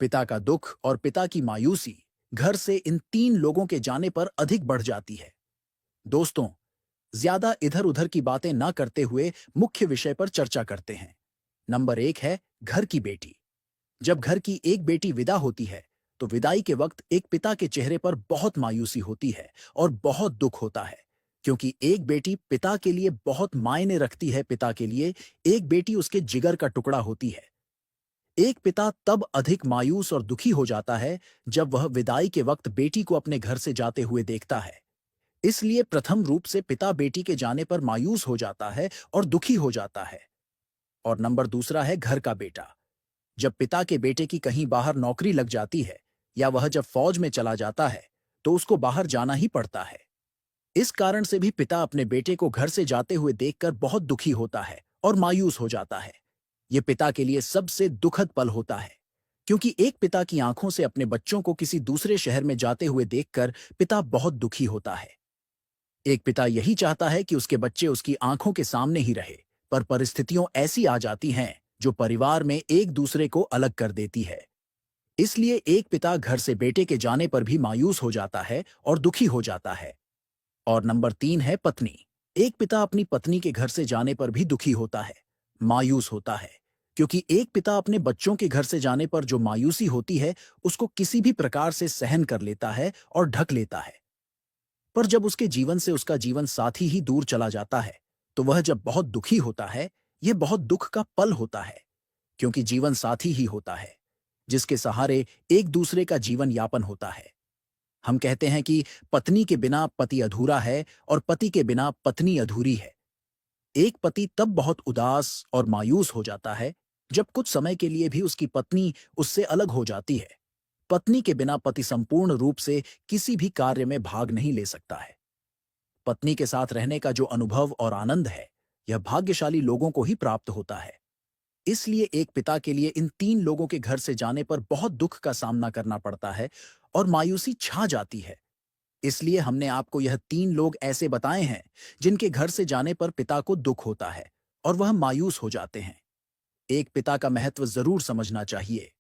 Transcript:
पिता का दुख और पिता की मायूसी घर से इन तीन लोगों के जाने पर अधिक बढ़ जाती है। दोस्तों, ज्यादा इधर उधर की बातें ना करते हुए मुख्य विषय पर चर्चा करते हैं। नंबर एक है घर की बेटी। जब घर की एक बेटी विदा होती है तो विदाई के वक्त एक पिता के चेहरे पर बहुत मायूसी होती है और बहुत दुख होता है, क्योंकि एक बेटी पिता के लिए बहुत मायने रखती है। पिता के लिए एक बेटी उसके जिगर का टुकड़ा होती है। एक पिता तब अधिक मायूस और दुखी हो जाता है जब वह विदाई के वक्त बेटी को अपने घर से जाते हुए देखता है। इसलिए प्रथम रूप से पिता बेटी के जाने पर मायूस हो जाता है और दुखी हो जाता है। और नंबर दूसरा है घर का बेटा। जब पिता के बेटे की कहीं बाहर नौकरी लग जाती है या वह जब फौज में चला जाता है तो उसको बाहर जाना ही पड़ता है। इस कारण से भी पिता अपने बेटे को घर से जाते हुए देखकर बहुत दुखी होता है और मायूस हो जाता है। ये पिता के लिए सबसे दुखद पल होता है, क्योंकि एक पिता की आंखों से अपने बच्चों को किसी दूसरे शहर में जाते हुए देखकर पिता बहुत दुखी होता है। एक पिता यही चाहता है कि उसके बच्चे उसकी आंखों के सामने ही रहे, पर परिस्थितियों ऐसी आ जाती हैं जो परिवार में एक दूसरे को अलग कर देती है। इसलिए एक पिता घर से बेटे के जाने पर भी मायूस हो जाता है और दुखी हो जाता है। और नंबर तीन है पत्नी। एक पिता अपनी पत्नी के घर से जाने पर भी दुखी होता है, मायूस होता है, क्योंकि एक पिता अपने बच्चों के घर से जाने पर जो मायूसी होती है उसको किसी भी प्रकार से सहन कर लेता है और ढक लेता है। पर जब उसके जीवन से उसका जीवन साथी ही दूर चला जाता है तो वह जब बहुत दुखी होता है, यह बहुत दुख का पल होता है, क्योंकि जीवन साथी ही होता है जिसके सहारे एक दूसरे का जीवन यापन होता है। हम कहते हैं कि पत्नी के बिना पति अधूरा है और पति के बिना पत्नी अधूरी है। एक पति तब बहुत उदास और मायूस हो जाता है जब कुछ समय के लिए भी उसकी पत्नी उससे अलग हो जाती है। पत्नी के बिना पति संपूर्ण रूप से किसी भी कार्य में भाग नहीं ले सकता है। पत्नी के साथ रहने का जो अनुभव और आनंद है, यह भाग्यशाली लोगों को ही प्राप्त होता है। इसलिए एक पिता के लिए इन तीन लोगों के घर से जाने पर बहुत दुख का सामना करना पड़ता है और मायूसी छा जाती है। इसलिए हमने आपको यह तीन लोग ऐसे बताए हैं जिनके घर से जाने पर पिता को दुख होता है और वह मायूस हो जाते हैं। एक पिता का महत्व जरूर समझना चाहिए।